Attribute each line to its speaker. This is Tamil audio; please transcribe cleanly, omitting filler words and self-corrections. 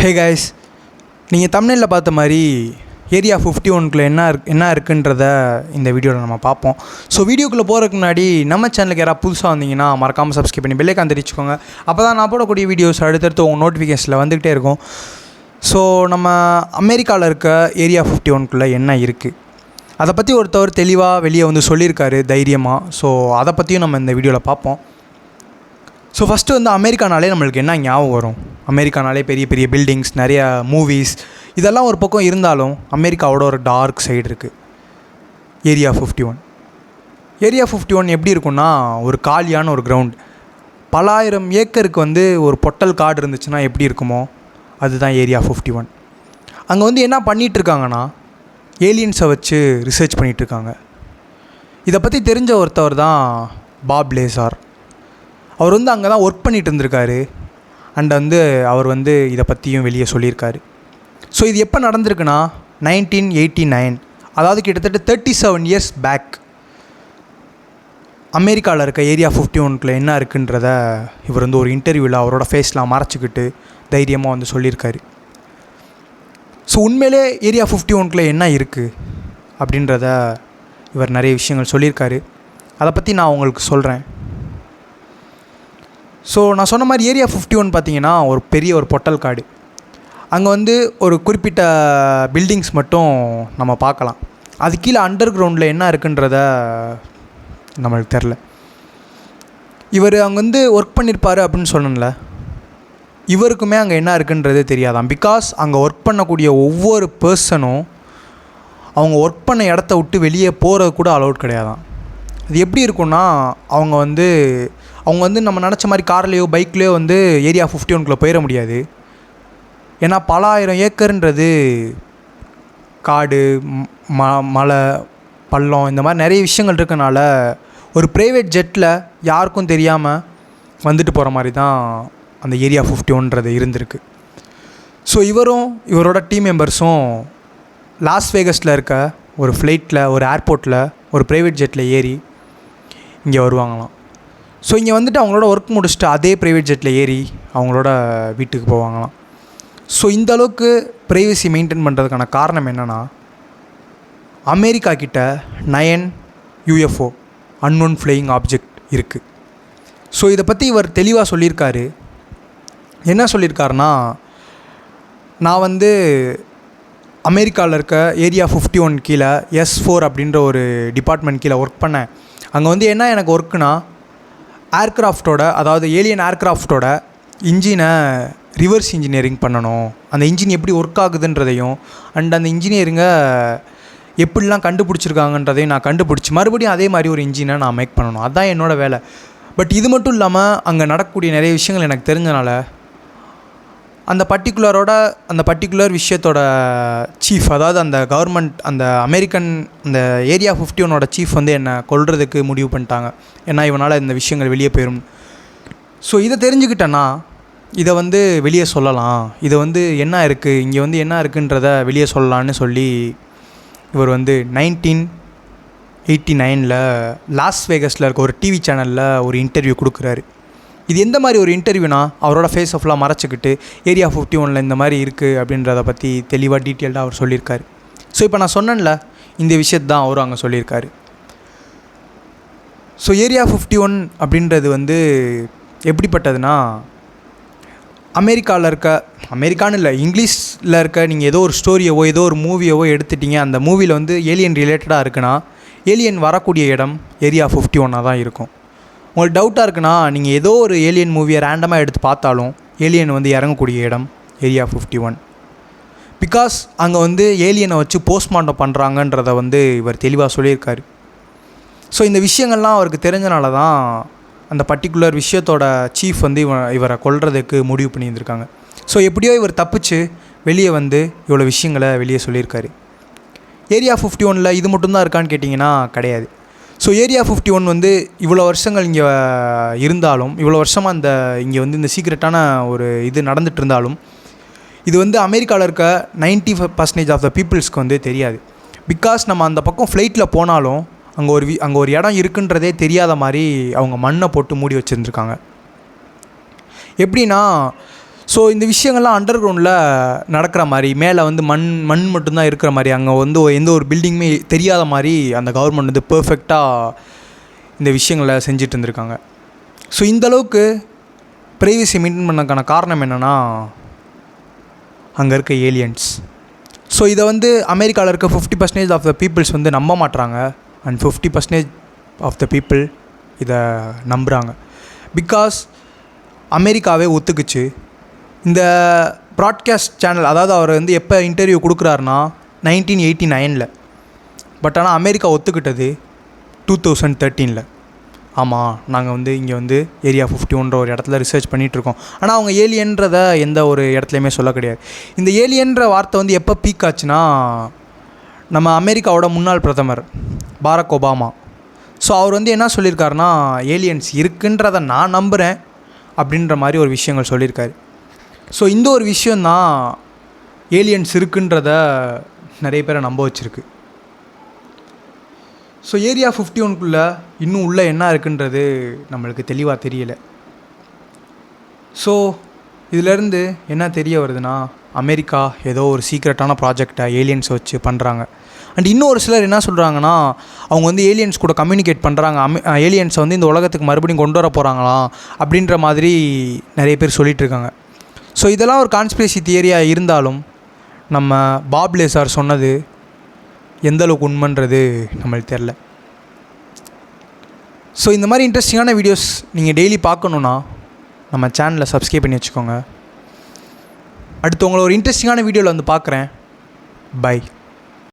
Speaker 1: ஹே கைஸ், நீங்கள் தமிழில் பார்த்த மாதிரி ஏரியா 51க்குள்ளே என்ன இருக்குன்றத இந்த வீடியோவில் நம்ம பார்ப்போம். ஸோ வீடியோக்குள்ளே போகிறதுக்கு முன்னாடி நம்ம சேனலுக்கு யாராவது புதுசாக வந்தீங்கன்னா மறக்காமல் சப்ஸ்கிரைப் பண்ணி பெல் ஐகான் தெரிவிச்சுக்கோங்க. அப்போ தான் நான் போடக்கூடிய வீடியோஸ் அடுத்தடுத்து உங்கள் நோட்டிஃபிகேஷனில் வந்துக்கிட்டே இருக்கும். ஸோ நம்ம அமெரிக்காவில் இருக்க ஏரியா 51க்குள்ளே என்ன இருக்குது அதை பற்றி ஒருத்தவர் தெளிவாக வெளியே வந்து சொல்லியிருக்காரு தைரியமாக. ஸோ அதை பற்றியும் நம்ம இந்த வீடியோவில் பார்ப்போம். ஸோ ஃபஸ்ட்டு வந்து அமெரிக்கானாலே நம்மளுக்கு என்ன ஞாபகம் வரும்? அமெரிக்கானாலே பெரிய பெரிய பில்டிங்ஸ், நிறையா மூவிஸ், இதெல்லாம் ஒரு பக்கம் இருந்தாலும் அமெரிக்காவோட ஒரு டார்க் சைடு இருக்குது. ஏரியா 51 எப்படி இருக்குன்னா, ஒரு காலியான ஒரு கிரவுண்ட். பல ஆயிரம் ஏக்கருக்கு வந்து ஒரு பொட்டல் காடு இருந்துச்சுன்னா எப்படி இருக்குமோ அதுதான் ஏரியா 51. அங்கே வந்து என்ன பண்ணிகிட்ருக்காங்கன்னா, ஏலியன்ஸை வச்சு ரிசர்ச் பண்ணிகிட்ருக்காங்க. இதை பற்றி தெரிஞ்ச ஒருத்தவர் தான் பாப் லேசார். அவர் வந்து அங்கே தான் ஒர்க் பண்ணிகிட்டு இருந்திருக்காரு. அண்ட் வந்து அவர் வந்து இதை பற்றியும் வெளியே சொல்லியிருக்காரு. ஸோ இது எப்போ நடந்திருக்குன்னா 1989, அதாவது கிட்டத்தட்ட 37 இயர்ஸ் பேக். அமெரிக்காவில் இருக்க ஏரியா 51க்குள்ளே என்ன இருக்குன்றத இவர் வந்து ஒரு இன்டர்வியூவில் அவரோட ஃபேஸ்லாம் மறைச்சிக்கிட்டு தைரியமாக வந்து சொல்லியிருக்காரு. ஸோ உண்மையிலே ஏரியா 51க்குள்ளே என்ன இருக்குது அப்படின்றத இவர் நிறைய விஷயங்கள் சொல்லியிருக்காரு. அதை பற்றி நான் உங்களுக்கு சொல்கிறேன். ஸோ நான் சொன்ன மாதிரி ஏரியா 51 பார்த்திங்கன்னா ஒரு பெரிய ஒரு பொட்டல் காடு. அங்கே வந்து ஒரு குறிப்பிட்ட பில்டிங்ஸ் மட்டும் நம்ம பார்க்கலாம். அது கீழே அண்டர் கிரவுண்டில் என்ன இருக்குன்றத நம்மளுக்கு தெரில. இவர் அங்கே வந்து ஒர்க் பண்ணியிருப்பார் அப்படின்னு சொன்னல, இவருக்குமே அங்கே என்ன இருக்குன்றதே தெரியாதான். பிகாஸ் அங்கே ஒர்க் பண்ணக்கூடிய ஒவ்வொரு பர்சனும் அவங்க ஒர்க் பண்ண இடத்த விட்டு வெளியே போகிறது கூட அலௌட் கிடையாதான். அது எப்படி இருக்குன்னா, அவங்க வந்து நம்ம நினச்ச மாதிரி கார்லேயோ பைக்லேயோ வந்து ஏரியா 51க்குள்ளே போயிட முடியாது. ஏன்னா பல ஆயிரம் ஏக்கர்ன்றது காடு, மலை, பள்ளம், இந்த மாதிரி நிறைய விஷயங்கள் இருக்கனால ஒரு ப்ரைவேட் ஜெட்டில் யாருக்கும் தெரியாமல் வந்துட்டு போகிற மாதிரி தான் அந்த ஏரியா 51ன்றது இருந்திருக்கு. ஸோ இவரோட டீம் மெம்பர்ஸும் லாஸ் வேகஸில் இருக்க ஒரு ஃப்ளைட்டில், ஒரு ஏர்போர்ட்டில், ஒரு ப்ரைவேட் ஜெட்டில் ஏறி இங்கே வருவாங்களாம். ஸோ இங்கே வந்துட்டு அவங்களோட ஒர்க் முடிச்சுட்டு அதே ப்ரைவேட் ஜெட்டில் ஏறி அவங்களோட வீட்டுக்கு போவாங்களாம். ஸோ இந்த அளவுக்கு ப்ரைவசி மெயின்டைன் பண்ணுறதுக்கான காரணம் என்னென்னா, அமெரிக்கா கிட்ட 9 UFO அன்நோன் ஃப்ளையிங் ஆப்ஜெக்ட் இருக்குது. ஸோ இதை பற்றி இவர் தெளிவாக சொல்லியிருக்காரு. என்ன சொல்லியிருக்காருன்னா, நான் வந்து அமெரிக்காவில் இருக்க ஏரியா 51 கீழே S4 அப்படின்ற ஒரு டிபார்ட்மெண்ட் கீழே ஒர்க் பண்ணேன். அங்கே வந்து என்ன எனக்கு ஒர்க்குனா, ஏர்க்ராஃப்டோட, அதாவது ஏலியன் ஏர்க்ராஃப்டோட இன்ஜினை ரிவர்ஸ் இன்ஜினியரிங் பண்ணணும். அந்த இன்ஜின் எப்படி ஒர்க் ஆகுதுன்றதையும் அண்ட் அந்த இன்ஜினியரிங்கை எப்படிலாம் கண்டுபிடிச்சிருக்காங்கன்றதையும் நான் கண்டுபிடிச்சி மறுபடியும் அதே மாதிரி ஒரு இன்ஜினை நான் மேக் பண்ணணும். அதுதான் என்னோடய வேலை. பட் இது மட்டும் இல்லாமல் அங்கே நடக்கக்கூடிய நிறைய விஷயங்கள் எனக்கு தெரிஞ்சனால அந்த பர்டிகுலர் விஷயத்தோட சீஃப், அதாவது அந்த கவர்மெண்ட், அந்த அமெரிக்கன், அந்த ஏரியா 51ஓட சீஃப் வந்து என்னை கொல்றதுக்கு முடிவு பண்ணிட்டாங்க. ஏன்னா இவனால் இந்த விஷயங்கள் வெளியே போயிடும். ஸோ இதை தெரிஞ்சுக்கிட்டேன்னா இதை வந்து வெளியே சொல்லலாம். இதை வந்து என்ன இருக்குது, இங்கே வந்து என்ன இருக்குன்றத வெளியே சொல்லலான்னு சொல்லி இவர் வந்து 1989 லாஸ் வேகஸில் இருக்க ஒரு டிவி சேனலில் ஒரு இன்டர்வியூ கொடுக்குறாரு. இது எந்த மாதிரி ஒரு இன்டர்வியூனா, அவரோட ஃபேஸ் ஆஃப்லாம் மறைச்சிக்கிட்டு ஏரியா 51 இந்த மாதிரி இருக்குது அப்படின்றத பற்றி தெளிவாக டீட்டெயில்டாக அவர் சொல்லியிருக்காரு. ஸோ இப்போ நான் சொன்னேன்ல, இந்த விஷயத்தை தான் அவரும் அங்கே சொல்லியிருக்காரு. ஸோ ஏரியா 51 அப்படின்றது வந்து எப்படிப்பட்டதுன்னா, அமெரிக்கான்னு இல்லை, இங்கிலீஷில் இருக்க நீங்கள் ஏதோ ஒரு ஸ்டோரியவோ ஏதோ ஒரு மூவியவோ எடுத்துட்டிங்க, அந்த மூவியில் வந்து ஏலியன் ரிலேட்டடாக இருக்குன்னா, ஏலியன் வரக்கூடிய இடம் ஏரியா 51 தான் இருக்கும். உங்களுக்கு டவுட்டாக இருக்குன்னா, நீங்கள் ஏதோ ஒரு ஏலியன் மூவியை ரேண்டமாக எடுத்து பார்த்தாலும் ஏலியன் வந்து இறங்கக்கூடிய இடம் ஏரியா 51. பிகாஸ் அங்கே வந்து ஏலியனை வச்சு போஸ்ட்மார்ட்டம் பண்ணுறாங்கன்றதை வந்து இவர் தெளிவாக சொல்லியிருக்காரு. ஸோ இந்த விஷயங்கள்லாம் அவருக்கு தெரிஞ்சனால தான் அந்த பர்டிகுலர் விஷயத்தோட சீஃப் வந்து இவரை கொல்றதுக்கு முடிவு பண்ணியிருந்திருக்காங்க. ஸோ எப்படியோ இவர் தப்பிச்சு வெளியே வந்து இவ்வளோ விஷயங்களை வெளியே சொல்லியிருக்காரு. ஏரியா 51 இது மட்டும்தான் இருக்கான்னு கேட்டிங்கன்னா கிடையாது. ஸோ ஏரியா 51 வந்து இவ்வளோ வருஷங்கள் இங்கே இருந்தாலும், இவ்வளோ வருஷமாக இங்கே வந்து இந்த சீக்ரெட்டான ஒரு இது நடந்துகிட்டு இருந்தாலும், இது வந்து அமெரிக்காவில் இருக்க 95% ஆஃப் த பீப்புள்ஸ்க்கு வந்து தெரியாது. பிகாஸ் நம்ம அந்த பக்கம் ஃப்ளைட்டில் போனாலும் அங்கே ஒரு இடம் இருக்குன்றதே தெரியாத மாதிரி அவங்க மண்ணை போட்டு மூடி வச்சுருந்துருக்காங்க. எப்படின்னா, ஸோ இந்த விஷயங்கள்லாம் அண்டர் கிரவுண்டில் நடக்கிற மாதிரி, மேலே வந்து மண் மட்டும்தான் இருக்கிற மாதிரி, அங்கே வந்து எந்த ஒரு பில்டிங்குமே தெரியாத மாதிரி அந்த கவர்மெண்ட் வந்து பர்ஃபெக்டாக இந்த விஷயங்களை செஞ்சுட்டு இருந்திருக்காங்க. ஸோ இந்தளவுக்கு ப்ரைவசி மெயின்டைன் பண்ணதுக்கான காரணம் என்னென்னா அங்கே இருக்க ஏலியன்ஸ். ஸோ இதை வந்து அமெரிக்காவில் இருக்க 50% ஆஃப் த பீப்புள்ஸ் வந்து நம்ப மாட்டுறாங்க, அண்ட் 50% ஆஃப் த பீப்புள் இதை நம்புகிறாங்க. பிகாஸ் அமெரிக்காவே ஒத்துக்குச்சு. இந்த ப்ராட்காஸ்ட் சேனல், அதாவது அவர் வந்து எப்போ இன்டர்வியூ கொடுக்குறாருனா 1989. பட் ஆனால் அமெரிக்கா ஒத்துக்கிட்டது 2013. ஆமாம், நாங்கள் வந்து இங்கே வந்து ஏரியா 51 ஒரு இடத்துல ரிசர்ச் பண்ணிகிட்ருக்கோம். ஆனால் அவங்க ஏலியன்றதை எந்த ஒரு இடத்துலையுமே சொல்ல கிடையாது. இந்த ஏலியன்ற வார்த்தை வந்து எப்போ பீக் ஆச்சுன்னா நம்ம அமெரிக்காவோட முன்னாள் பிரதமர் பாரக் ஒபாமா. ஸோ அவர் வந்து என்ன சொல்லியிருக்காருனா, ஏலியன்ஸ் இருக்குன்றதை நான் நம்புகிறேன் அப்படின்ற மாதிரி ஒரு விஷயங்கள் சொல்லியிருக்காரு. ஸோ இந்த ஒரு விஷயந்தான் ஏலியன்ஸ் இருக்குன்றத நிறைய பேரை நம்ப வச்சுருக்கு. ஸோ ஏரியா 51க்குள்ளே இன்னும் உள்ளே என்ன இருக்குன்றது நம்மளுக்கு தெளிவாக தெரியல. ஸோ இதிலேருந்து என்ன தெரிய வருதுன்னா, அமெரிக்கா ஏதோ ஒரு சீக்ரெட்டான ப்ராஜெக்டை ஏலியன்ஸ் வச்சு பண்ணுறாங்க. அண்ட் இன்னும் ஒரு சிலர் என்ன சொல்கிறாங்கன்னா, அவங்க வந்து ஏலியன்ஸ் கூட கம்யூனிகேட் பண்ணுறாங்க, ஏலியன்ஸை வந்து இந்த உலகத்துக்கு மறுபடியும் கொண்டு வர போகிறாங்களாம் அப்படின்ற மாதிரி நிறைய பேர் சொல்லிகிட்ருக்காங்க. ஸோ இதெல்லாம் ஒரு கான்ஸ்பிரசி தியரியாக இருந்தாலும் நம்ம பாப் லேசார் சொன்னது எந்தளவுக்கு உண்மைன்றது நம்மளுக்கு தெரில. ஸோ இந்த மாதிரி இன்ட்ரெஸ்டிங்கான வீடியோஸ் நீங்கள் டெய்லி பார்க்கணுன்னா நம்ம சேனலை சப்ஸ்கிரைப் பண்ணி வச்சுக்கோங்க. அடுத்து உங்களை ஒரு இன்ட்ரெஸ்டிங்கான வீடியோவில் வந்து பார்க்குறேன். பை.